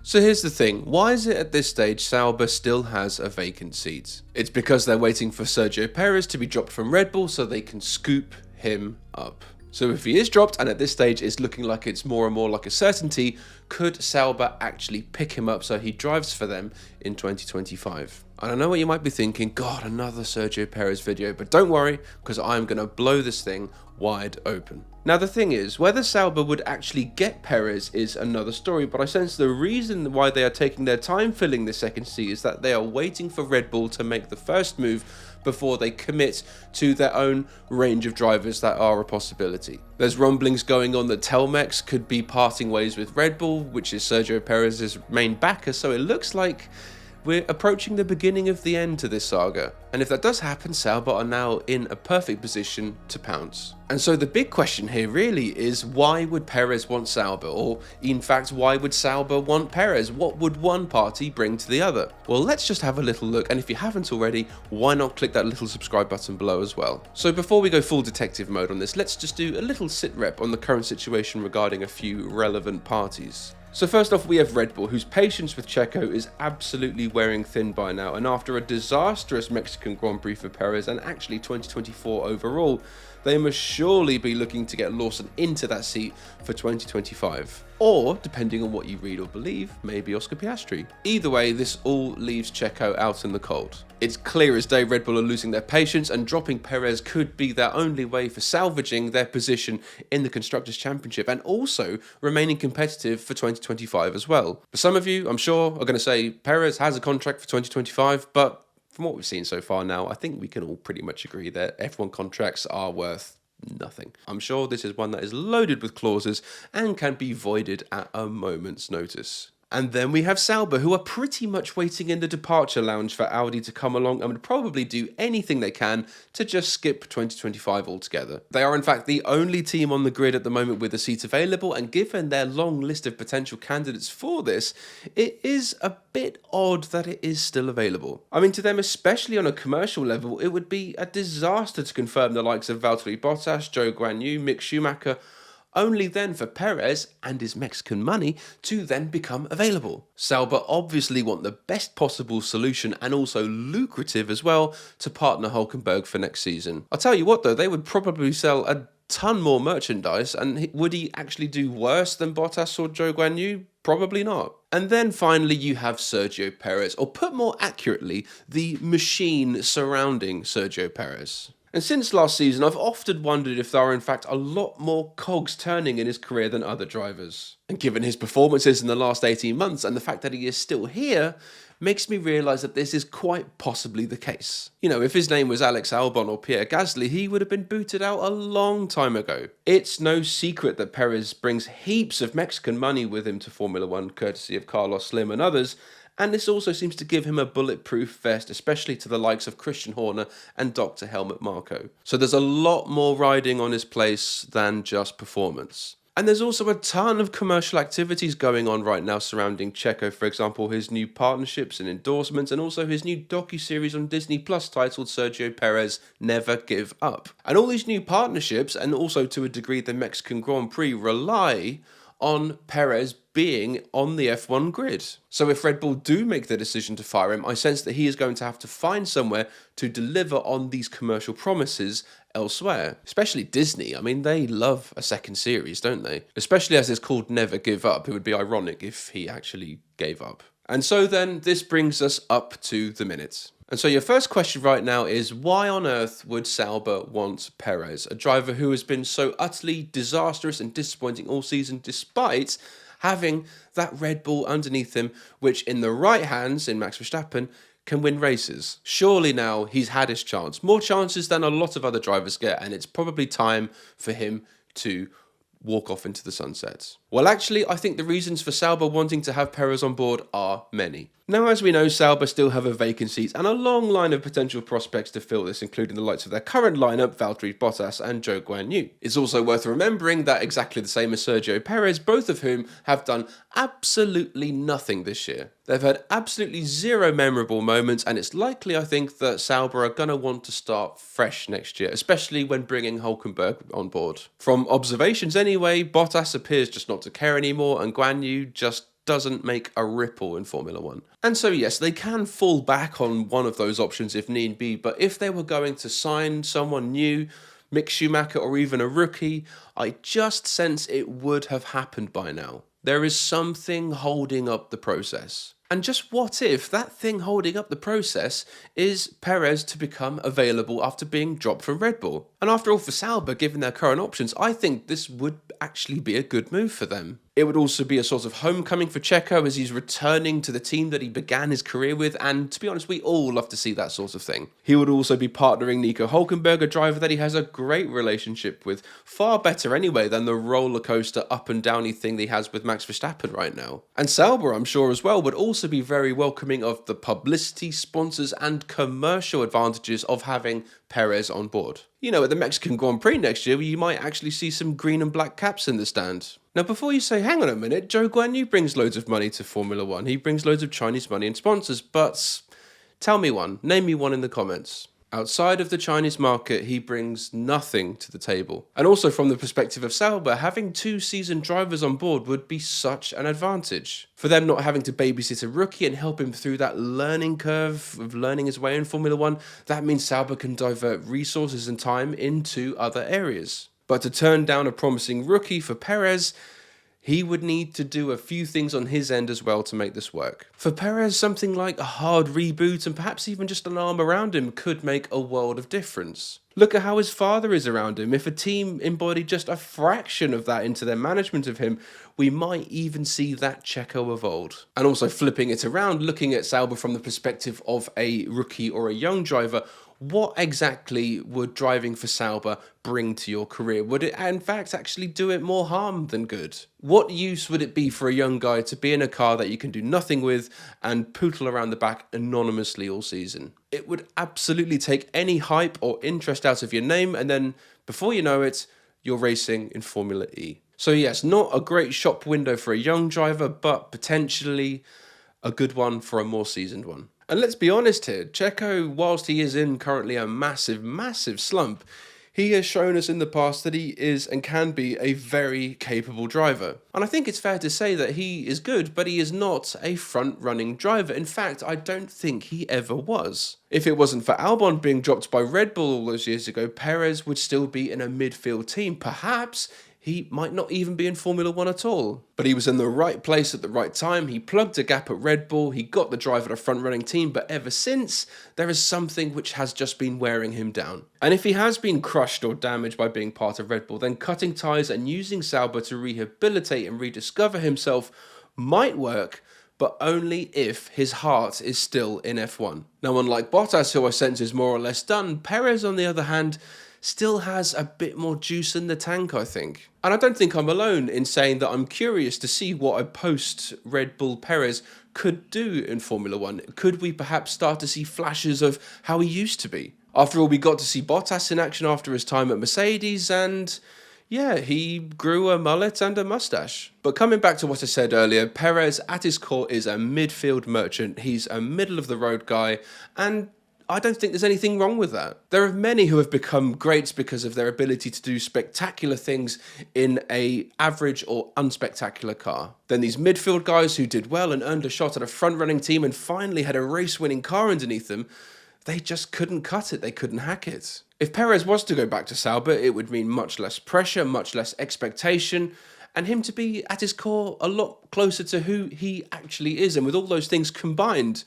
So here's the thing, why is it at this stage Sauber still has a vacant seat? It's because they're waiting for Sergio Perez to be dropped from Red Bull so they can scoop him up. So if he is dropped, and at this stage it's looking like it's more and more like a certainty, could Sauber actually pick him up so he drives for them in 2025? And I know what you might be thinking, God, another Sergio Perez video, but don't worry, because I'm going to blow this thing wide open. Now the thing is, whether Sauber would actually get Perez is another story, but I sense the reason why they are taking their time filling this second seat is that they are waiting for Red Bull to make the first move before they commit to their own range of drivers that are a possibility. There's rumblings going on that Telmex could be parting ways with Red Bull, which is Sergio Perez's main backer, so it looks like we're approaching the beginning of the end to this saga. And if that does happen, Sauber are now in a perfect position to pounce. And so the big question here really is, why would Perez want Sauber? Or in fact, why would Sauber want Perez? What would one party bring to the other? Well, let's just have a little look. And if you haven't already, why not click that little subscribe button below as well? So before we go full detective mode on this, let's just do a little sit rep on the current situation regarding a few relevant parties. So first off, we have Red Bull, whose patience with Checo is absolutely wearing thin by now, and after a disastrous Mexican Grand Prix for Perez and actually 2024 overall, they must surely be looking to get Lawson into that seat for 2025. Or, depending on what you read or believe, maybe Oscar Piastri. Either way, this all leaves Checo out in the cold. It's clear as day Red Bull are losing their patience, and dropping Perez could be their only way for salvaging their position in the Constructors' Championship and also remaining competitive for 2025 as well. But some of you, I'm sure, are going to say Perez has a contract for 2025, but from what we've seen so far now, I think we can all pretty much agree that F1 contracts are worth nothing. I'm sure this is one that is loaded with clauses and can be voided at a moment's notice. And then we have Sauber, who are pretty much waiting in the departure lounge for Audi to come along and would probably do anything they can to just skip 2025 altogether. They are in fact the only team on the grid at the moment with a seat available, and given their long list of potential candidates for this, it is a bit odd that it is still available. I mean, to them, especially on a commercial level, it would be a disaster to confirm the likes of Valtteri Bottas, Zhou Guanyu, Mick Schumacher, only then for Perez and his Mexican money to then become available. Sauber obviously want the best possible solution, and also lucrative as well, to partner Hulkenberg for next season. I'll tell you what though, they would probably sell a ton more merchandise, and would he actually do worse than Bottas or Zhou Guanyu? Probably not. And then finally you have Sergio Perez, or put more accurately, the machine surrounding Sergio Perez. And since last season, I've often wondered if there are in fact a lot more cogs turning in his career than other drivers. And given his performances in the last 18 months and the fact that he is still here, makes me realise that this is quite possibly the case. You know, if his name was Alex Albon or Pierre Gasly, he would have been booted out a long time ago. It's no secret that Perez brings heaps of Mexican money with him to Formula One, courtesy of Carlos Slim and others, and this also seems to give him a bulletproof vest, especially to the likes of Christian Horner and Dr. Helmut Marko. So there's a lot more riding on his place than just performance. And there's also a ton of commercial activities going on right now surrounding Checo, for example, his new partnerships and endorsements, and also his new docuseries on Disney Plus titled Sergio Perez Never Give Up. And all these new partnerships, and also to a degree the Mexican Grand Prix, rely on Perez being on the F1 grid. So if Red Bull do make the decision to fire him, I sense that he is going to have to find somewhere to deliver on these commercial promises elsewhere. Especially Disney. I mean, they love a second series, don't they? Especially as it's called Never Give Up. It would be ironic if he actually gave up. And so then this brings us up to the minutes. And so your first question right now is, why on earth would Sauber want Perez, a driver who has been so utterly disastrous and disappointing all season, despite having that Red Bull underneath him, which in the right hands, in Max Verstappen, can win races? Surely now he's had his chance, more chances than a lot of other drivers get, and it's probably time for him to walk off into the sunset. Well, actually, I think the reasons for Sauber wanting to have Perez on board are many. Now, as we know, Sauber still have a vacant seat and a long line of potential prospects to fill this, including the likes of their current lineup, Valtteri Bottas and Zhou Guanyu. It's also worth remembering that exactly the same as Sergio Perez, both of whom have done absolutely nothing this year. They've had absolutely zero memorable moments, and it's likely, I think, that Sauber are going to want to start fresh next year, especially when bringing Hulkenberg on board. From observations anyway, Bottas appears just not to care anymore, and Guanyu just doesn't make a ripple in Formula One. And so yes, they can fall back on one of those options if need be, but if they were going to sign someone new, Mick Schumacher or even a rookie, I just sense it would have happened by now. There is something holding up the process. And just what if that thing holding up the process is Perez to become available after being dropped from Red Bull? And after all, for Sauber, given their current options, I think this would actually be a good move for them. It would also be a sort of homecoming for Checo as he's returning to the team that he began his career with, and to be honest, we all love to see that sort of thing. He would also be partnering Nico Hulkenberg, a driver that he has a great relationship with, far better anyway than the roller coaster up and downy thing that he has with Max Verstappen right now. And Sauber, I'm sure as well, would also be very welcoming of the publicity, sponsors and commercial advantages of having Perez on board. You know, at the Mexican Grand Prix next year, you might actually see some green and black caps in the stand. Now, before you say, hang on a minute, Zhou Guanyu brings loads of money to Formula One. He brings loads of Chinese money and sponsors, but tell me one. Name me one in the comments. Outside of the Chinese market, he brings nothing to the table. And also from the perspective of Sauber, having 2 seasoned drivers on board would be such an advantage. For them not having to babysit a rookie and help him through that learning curve of learning his way in Formula One, that means Sauber can divert resources and time into other areas. But to turn down a promising rookie for Perez, he would need to do a few things on his end as well to make this work. For Perez, something like a hard reboot and perhaps even just an arm around him could make a world of difference. Look at how his father is around him. If a team embodied just a fraction of that into their management of him, we might even see that Checo evolved. And also flipping it around, looking at Sauber from the perspective of a rookie or a young driver, what exactly would driving for Sauber bring to your career? Would it in fact actually do it more harm than good? What use would it be for a young guy to be in a car that you can do nothing with and pootle around the back anonymously all season? It would absolutely take any hype or interest out of your name, and then before you know it, you're racing in Formula E. So yes, not a great shop window for a young driver, but potentially a good one for a more seasoned one. And let's be honest here, Checo, whilst he is in currently a massive slump, he has shown us in the past that he is and can be a very capable driver. And I think it's fair to say that he is good, but he is not a front-running driver. In fact, I don't think he ever was. If it wasn't for Albon being dropped by Red Bull all those years ago, Perez would still be in a midfield team. Perhaps he might not even be in Formula One at all. But he was in the right place at the right time. He plugged a gap at Red Bull. He got the drive at a front-running team. But ever since, there is something which has just been wearing him down. And if he has been crushed or damaged by being part of Red Bull, then cutting ties and using Sauber to rehabilitate and rediscover himself might work, but only if his heart is still in F1. Now, unlike Bottas, who I sense is more or less done, Perez, on the other hand, still has a bit more juice in the tank, I think. And I don't think I'm alone in saying that I'm curious to see what a post-Red Bull Perez could do in Formula One. Could we perhaps start to see flashes of how he used to be? After all, we got to see Bottas in action after his time at Mercedes, and yeah, he grew a mullet and a mustache. But coming back to what I said earlier, Perez at his core is a midfield merchant. He's a middle-of-the-road guy, and I don't think there's anything wrong with that. There are many who have become greats because of their ability to do spectacular things in a average or unspectacular car. Then these midfield guys who did well and earned a shot at a front-running team and finally had a race-winning car underneath them, they just couldn't cut it, they couldn't hack it. If Perez was to go back to Sauber, it would mean much less pressure, much less expectation, and him to be at his core a lot closer to who he actually is. And with all those things combined,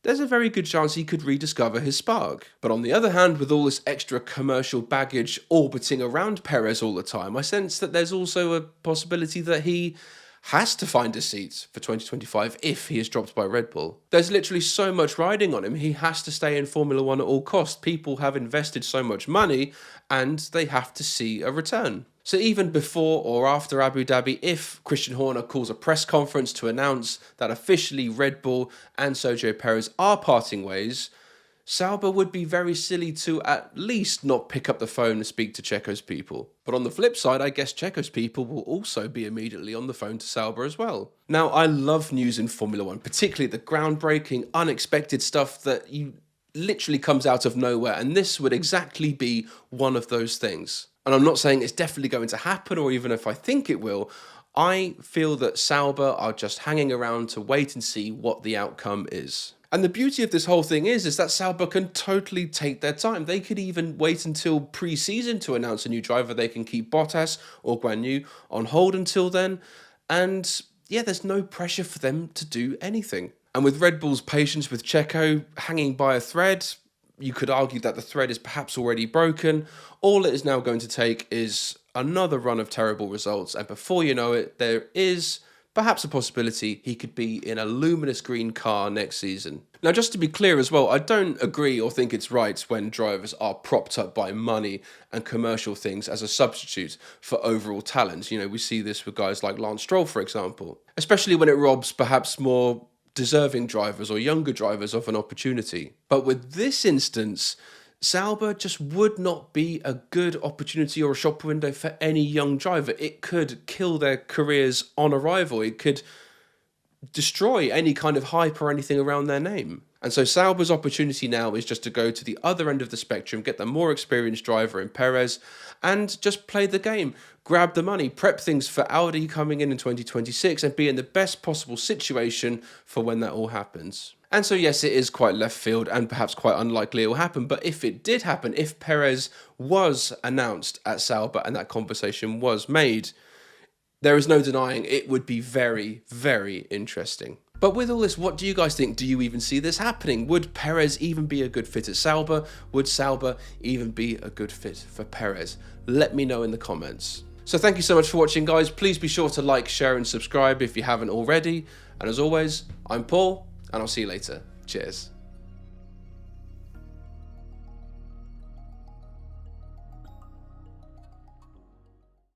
there's a very good chance he could rediscover his spark. But on the other hand, with all this extra commercial baggage orbiting around Perez all the time, I sense that there's also a possibility that he has to find a seat for 2025 if he is dropped by Red Bull. There's literally so much riding on him. He has to stay in Formula One at all costs. People have invested so much money and they have to see a return. So even before or after Abu Dhabi, if Christian Horner calls a press conference to announce that officially Red Bull and Sergio Perez are parting ways, Sauber would be very silly to at least not pick up the phone and speak to Checo's people. But on the flip side, I guess Checo's people will also be immediately on the phone to Sauber as well. Now, I love news in Formula One, particularly the groundbreaking, unexpected stuff that literally comes out of nowhere, and this would exactly be one of those things. And I'm not saying it's definitely going to happen, or even if I think it will, I feel that Sauber are just hanging around to wait and see what the outcome is. And the beauty of this whole thing is that Sauber can totally take their time. They could even wait until pre-season to announce a new driver. They can keep Bottas or Guan Yu on hold until then. And yeah, there's no pressure for them to do anything. And with Red Bull's patience with Checo hanging by a thread, you could argue that the thread is perhaps already broken. All it is now going to take is another run of terrible results. And before you know it, there is perhaps a possibility he could be in a luminous green car next season. Now, just to be clear as well, I don't agree or think it's right when drivers are propped up by money and commercial things as a substitute for overall talent. You know, we see this with guys like Lance Stroll, for example, especially when it robs perhaps more deserving drivers or younger drivers of an opportunity. But with this instance, Sauber just would not be a good opportunity or a shop window for any young driver. It could kill their careers on arrival. It could destroy any kind of hype or anything around their name. And so Sauber's opportunity now is just to go to the other end of the spectrum, get the more experienced driver in Perez, and just play the game, grab the money, prep things for Audi coming in 2026, and be in the best possible situation for when that all happens. And so yes, it is quite left field and perhaps quite unlikely it will happen, but if it did happen, if Perez was announced at Sauber and that conversation was made, there is no denying it would be very, very interesting. But with all this, what do you guys think? Do you even see this happening? Would Perez even be a good fit at Sauber? Would Sauber even be a good fit for Perez? Let me know in the comments. So thank you so much for watching, guys. Please be sure to like, share and subscribe if you haven't already. And as always, I'm Paul, and I'll see you later. Cheers.